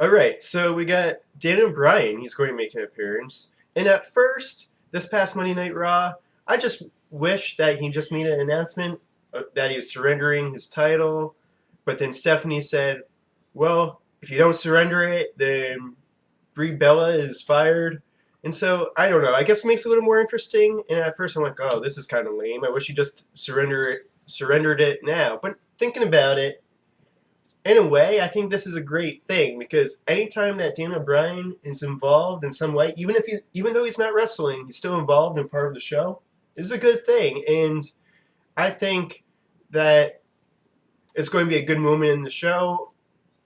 All right, so we got Daniel Bryan. He's going to make an appearance. And at first, this past Monday Night Raw, I just wish that he just made an announcement that he was surrendering his title. But then Stephanie said, well, if you don't surrender it, then Brie Bella is fired. And so, I don't know. I guess it makes it a little more interesting. And at first, I'm like, oh, this is kind of lame. I wish he just surrendered it now. But thinking about it, in a way, I think this is a great thing because anytime that Daniel Bryan is involved in some way, even though he's not wrestling, he's still involved in part of the show. Is a good thing, and I think that it's going to be a good moment in the show.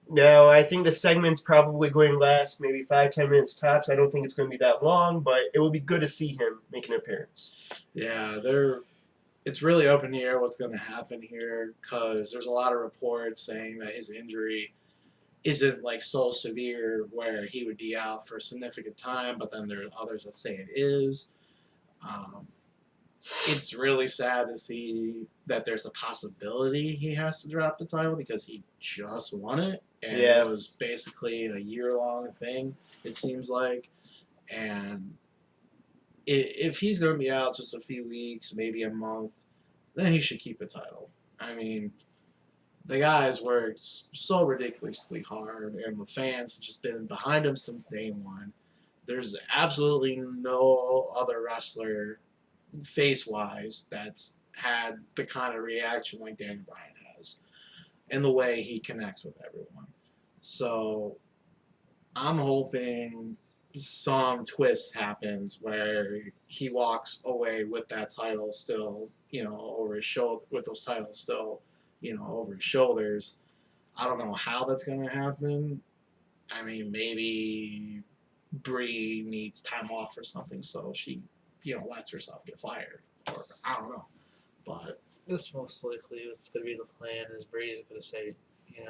Now, I think the segment's probably going to last maybe 5-10 minutes tops. I don't think it's going to be that long, but it will be good to see him make an appearance. Yeah, it's really up in the air what's going to happen here because there's a lot of reports saying that his injury isn't like so severe where he would be out for a significant time, but then there are others that say it is. Um, it's really sad to see that there's a possibility he has to drop the title because he just won it and Yeah. it was basically a year-long thing, it seems like. And if he's going to be out just a few weeks, maybe a month, then he should keep the title. I mean, the guy's worked so ridiculously hard, and the fans have just been behind him since day one. There's absolutely no other wrestler, face wise, that's had the kind of reaction like Daniel Bryan has, and the way he connects with everyone. So I'm hoping some twist happens where he walks away with that title still, over his shoulder, with those titles still, over his shoulders. I don't know how that's going to happen. I mean, maybe Brie needs time off or something, so she, lets herself get fired. Or I don't know. But This most likely what's going to be the plan is Brady's going to say,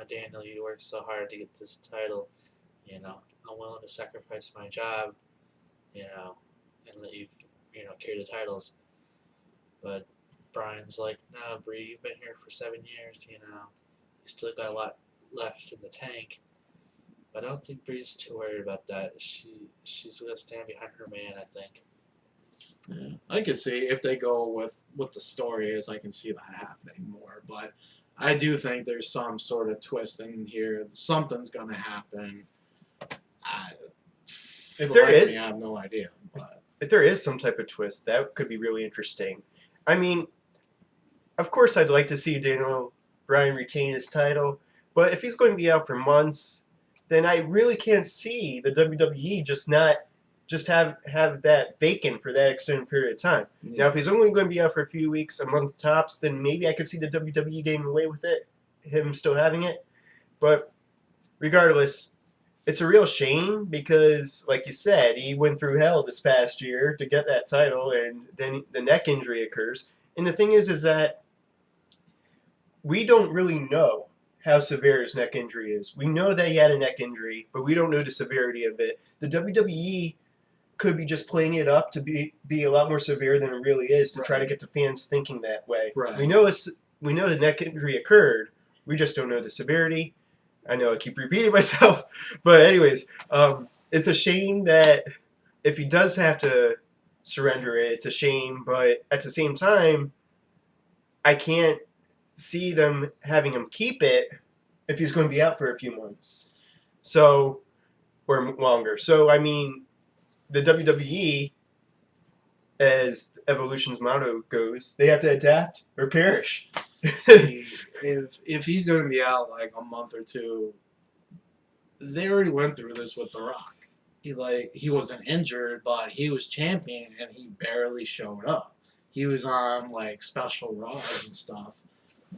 Daniel, you worked so hard to get this title. I'm willing to sacrifice my job, and let you, carry the titles. But Brian's like, no, Bree, you've been here for 7 years. You still got a lot left in the tank. But I don't think Bree's too worried about that. She's gonna stand behind her man, I think. yeah, I can see if they go with what the story is, I can see that happening more. But I do think there's some sort of twist in here. Something's gonna happen. I, If there is, I have no idea. But if there is some type of twist, that could be really interesting. I mean, of course, I'd like to see Daniel Bryan retain his title, but if he's going to be out for months, then I really can't see the WWE just have that vacant for that extended period of time. Now, if he's only going to be out for a few weeks, a month tops, then maybe I could see the WWE getting away with it, him still having it. But regardless, it's a real shame because, like you said, he went through hell this past year to get that title, and then the neck injury occurs. And the thing is that we don't really know how severe his neck injury is. We know that he had a neck injury, but we don't know the severity of it. The WWE could be just playing it up to be a lot more severe than it really is to try to get the fans thinking that way. Right. We know the neck injury occurred. We just don't know the severity. I know I keep repeating myself, but anyways, it's a shame that if he does have to surrender it, it's a shame. But at the same time, I can't see them having him keep it if he's going to be out for a few months, or longer. So I mean, the WWE, as Evolution's motto goes, they have to adapt or perish. see, if he's going to be out like a month or two, they already went through this with The Rock. He wasn't injured, but he was champion and he barely showed up. He was on like special Raws and stuff.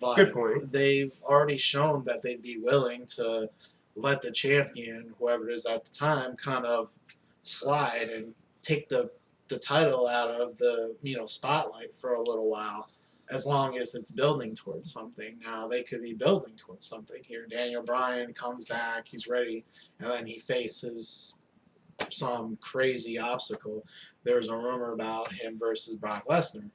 But Good point. they've already shown that they'd be willing to let the champion, whoever it is at the time, kind of slide and take the title out of the spotlight for a little while, as long as it's building towards something. Now they could be building towards something here. Daniel Bryan comes back, he's ready, and then he faces some crazy obstacle. There was a rumor about him versus Brock Lesnar,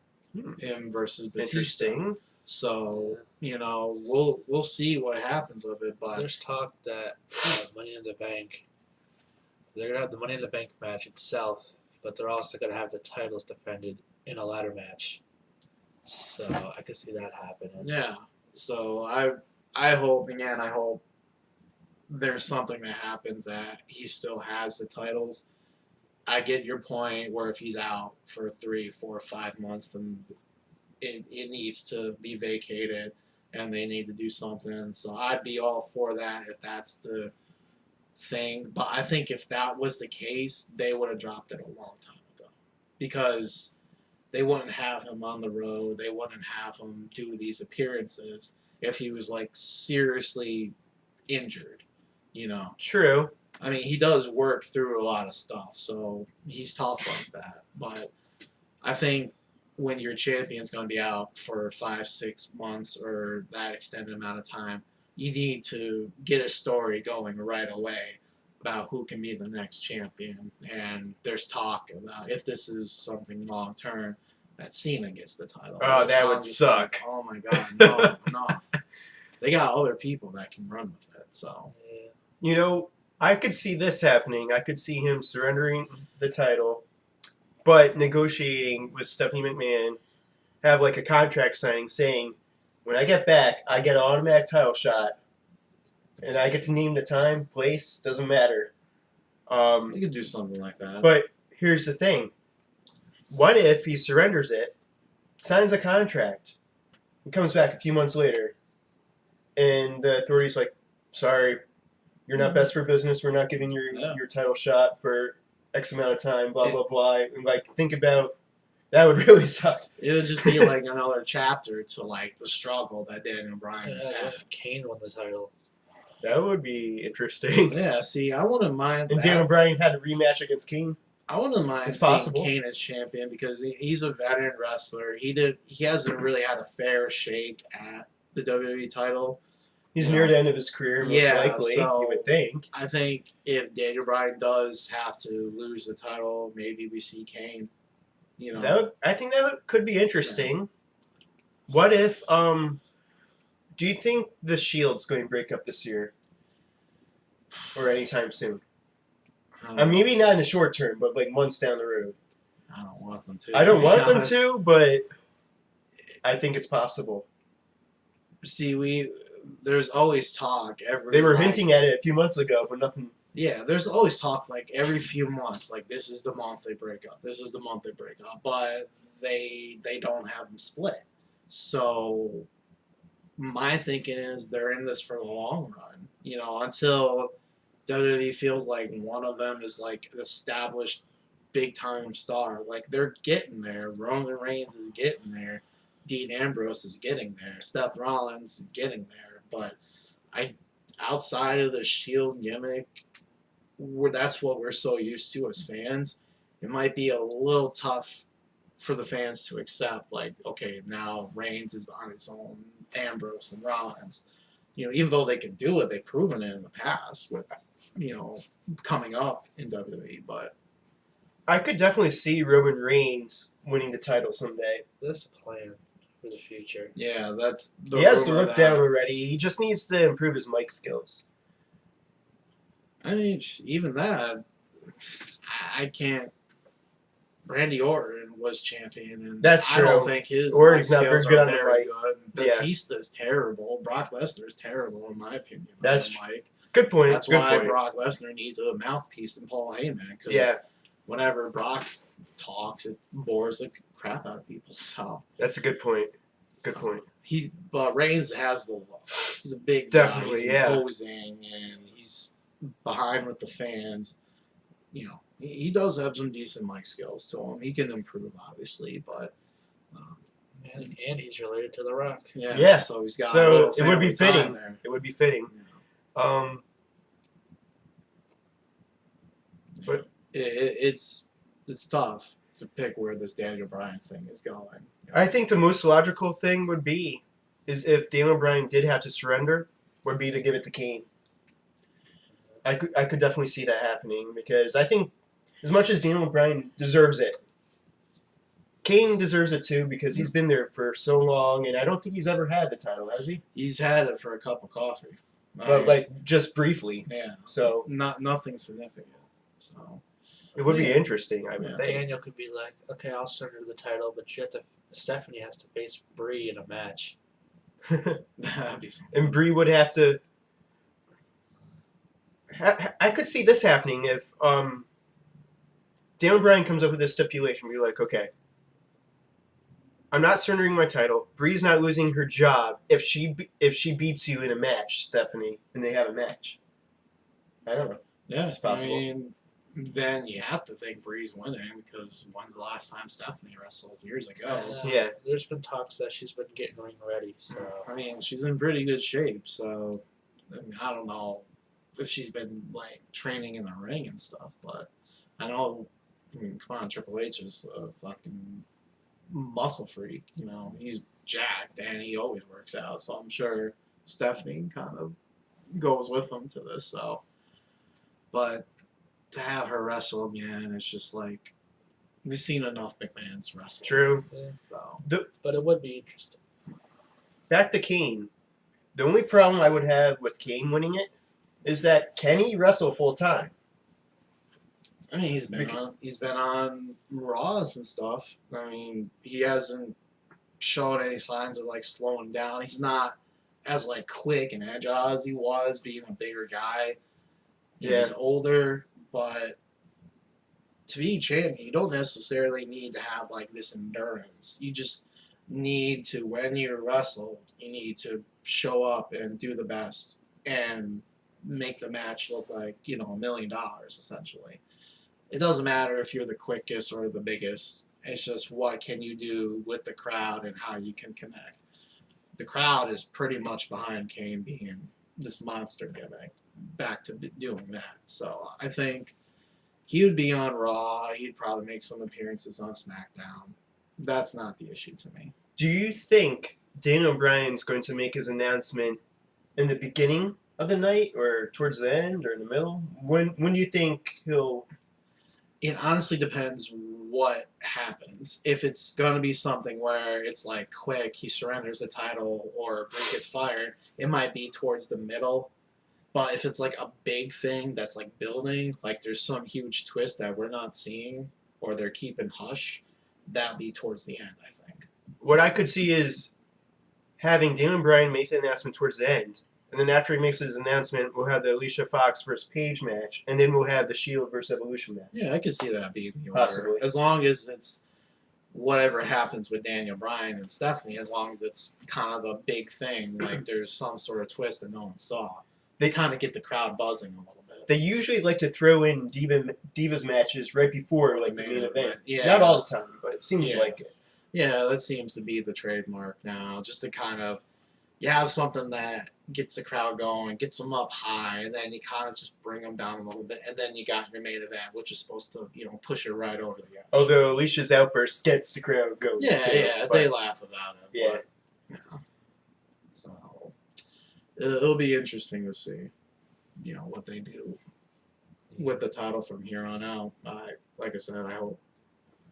him versus Batista. Interesting. So we'll see what happens with it. But There's talk that Money in the Bank, they're gonna have the Money in the Bank match itself, but they're also gonna have the titles defended in a ladder match. So I could see that happening. yeah, so I hope there's something that happens that he still has the titles. I get your point where if he's out for 3, 4, 5 months, then it needs to be vacated and they need to do something. So I'd be all for that if that's the thing. But I think if that was the case, they would have dropped it a long time ago because they wouldn't have him on the road. They wouldn't have him do these appearances if he was like seriously injured. True. I mean, he does work through a lot of stuff, so he's tough like that. But I think when your champion's going to be out for 5, 6 months or that extended amount of time, you need to get a story going right away about who can be the next champion. And there's talk about if this is something long term, that Cena gets the title. Oh, that would suck. Like, oh my God, no, enough. They got other people that can run with it, so. I could see this happening. I could see him surrendering the title, but negotiating with Stephanie McMahon, have like a contract signing saying, when I get back, I get an automatic title shot, and I get to name the time, place, doesn't matter. You could do something like that. But here's the thing. What if he surrenders it, signs a contract, and comes back a few months later, and the authorities like, sorry, you're not best for business. We're not giving your title shot for X amount of time, blah, blah, blah. And, think about that would really suck. It would just be like another chapter to, the struggle that Daniel Bryan has That's had. when Kane won the title. That would be interesting. Yeah, see, I wouldn't mind And that. Daniel Bryan had a rematch against Kane. I wouldn't mind It's seeing possible. Kane as champion because he's a veteran wrestler. He hasn't really had a fair shake at the WWE title. He's near the end of his career, most likely, so you would think. I think if Daniel Bryan does have to lose the title, maybe we see Kane. I think that could be interesting. Yeah. What if, do you think the Shield's going to break up this year? Or anytime soon? Maybe not in the short term, but months down the road. I don't want them to. I don't want them to, but I think it's possible. See, there's always talk. They were hinting at it a few months ago, but nothing. Yeah, there's always talk every few months, this is the month they break up. This is the month they break up, but they don't have them split. So my thinking is they're in this for the long run. Until WWE feels like one of them is an established big time star. They're getting there. Roman Reigns is getting there. Dean Ambrose is getting there. Seth Rollins is getting there. But outside of the Shield gimmick, that's what we're so used to as fans, it might be a little tough for the fans to accept. Okay, now Reigns is on his own, Ambrose and Rollins. Even though they can do it, they've proven it in the past with, coming up in WWE. But I could definitely see Roman Reigns winning the title someday. That's the plan for the future. Yeah, that's the he has to rumor look down already. He just needs to improve his mic skills. I mean, even that, I can't. Randy Orton was champion, and that's true. I don't think his Orton's not very skills good are on the very mic. good. Batista's terrible. Brock Lesnar's terrible, in my opinion. That's on the mic. Good point. That's good why point. Brock Lesnar needs a mouthpiece in Paul Heyman. Because whenever Brock talks, it bores the crap out of people. So that's a good point. Good point. But Reigns has the look. He's a big Definitely, guy. He's imposing, and he's behind with the fans. He does have some decent mic skills to him. He can improve, obviously, but and he's related to The Rock. Yeah. So he's got. So it would be fitting. There. It would be fitting. But it's tough to pick where this Daniel Bryan thing is going. I think the most logical thing would be is if Daniel Bryan did have to surrender, would be to give it to Kane. I could definitely see that happening because I think as much as Daniel Bryan deserves it, Kane deserves it too because he's been there for so long, and I don't think he's ever had the title, has he? He's had it for a cup of coffee. But like just briefly. Yeah. So Nothing significant. So it would be Yeah. interesting, I would Yeah. think. Daniel could be like, okay, I'll surrender the title, but Stephanie has to face Brie in a match. that'd be something. And Brie would have to. I could see this happening if Daniel Bryan comes up with this stipulation. Be like, okay, I'm not surrendering my title. Brie's not losing her job if she beats you in a match, Stephanie, and they have a match. I don't know. Yeah, It's possible. I mean, then you have to think Bree's winning because when's the last time Stephanie wrestled? Years ago. Yeah. There's been talks that she's been getting ring ready, so I mean, she's in pretty good shape, so I mean, I don't know if she's been like training in the ring and stuff, but I know. I mean, come on, Triple H is a fucking muscle freak. You know, he's jacked and he always works out, so I'm sure Stephanie kind of goes with him to this. So, but to have her wrestle again, it's just like we've seen enough McMahon's wrestle. True. yeah. So But it would be interesting. Back to Kane. The only problem I would have with Kane winning it is that can he wrestle full time? I mean, he's been on Raws and stuff. I mean, he hasn't shown any signs of like slowing down. He's not as like quick and agile as he was, being a bigger guy. Yeah. He's older, but to be champion, you don't necessarily need to have like this endurance. You just need to, when you wrestle, you need to show up and do the best and make the match look like, you know, $1 million essentially. It doesn't matter if you're the quickest or the biggest. It's just what can you do with the crowd and how you can connect. The crowd is pretty much behind Kane being this monster gimmick, back to doing that. So I think he would be on Raw. He'd probably make some appearances on SmackDown. That's not the issue to me. Do you think Daniel Bryan's going to make his announcement in the beginning of the night or towards the end or in the middle? When do you think he'll... It honestly depends what happens. If it's going to be something where it's like quick, he surrenders the title or Bray gets fired, it might be towards the middle. But if it's like a big thing that's like building, like there's some huge twist that we're not seeing or they're keeping hush, that'd be towards the end, I think. What I could see is having Daniel Bryan make the announcement towards the end. And then after he makes his announcement, we'll have the Alicia Fox versus Paige match. And then we'll have the Shield versus Evolution match. Yeah, I could see that being the order. Possibly. As long as it's whatever happens with Daniel Bryan and Stephanie, as long as it's kind of a big thing, like there's some sort of twist that no one saw. They kind of get the crowd buzzing a little bit. They usually like to throw in Divas matches right before like the main event. Yeah. Not all the time, but it seems Yeah. like it. Yeah, that seems to be the trademark now. Just to kind of, you have something that gets the crowd going, gets them up high, and then you kind of just bring them down a little bit, and then you got your main event, which is supposed to, you know, push it right over the edge. Although Alicia's outburst gets the crowd going Yeah, too. yeah, but they laugh about it. Yeah. But, you know, so it'll be interesting to see, you know, what they do with the title from here on out. Like I said, I hope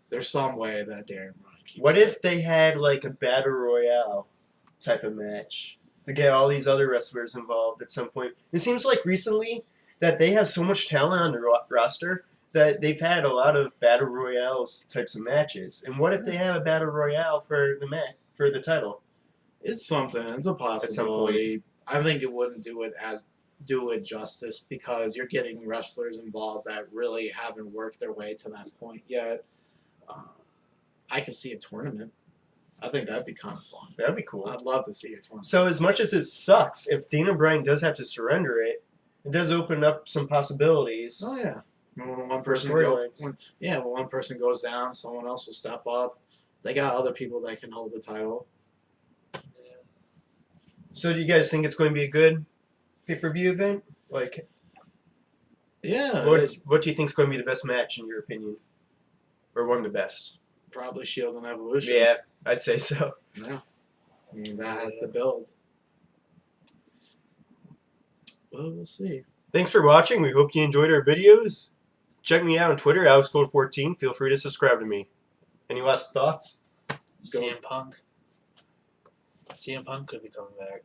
there's some way that Darren Bryan keeps What it. if they had like a battle royale type of match to get all these other wrestlers involved at some point? It seems like recently that they have so much talent on the roster that they've had a lot of battle royales types of matches. And what if they have a battle royale for the title? It's something. It's a possibility. I think it wouldn't do it justice because you're getting wrestlers involved that really haven't worked their way to that point yet. I could see a tournament. I think that'd be kind of fun. That'd be cool. I'd love to see a tournament. So as much as it sucks, if Daniel Bryan does have to surrender it, it does open up some possibilities. Oh yeah. When one For person storylines. when one person goes down, someone else will step up. They got other people that can hold the title. Yeah. So do you guys think it's going to be a good pay-per-view event? Like, Yeah. what do you think is going to be the best match in your opinion? Or one of the best? Probably Shield and Evolution. Yeah, I'd say so. Yeah. I mean, that has to build. Well, we'll see. Thanks for watching. We hope you enjoyed our videos. Check me out on Twitter, AlexCold14. Feel free to subscribe to me. Any last thoughts? Go. CM Punk. CM Punk could be coming back.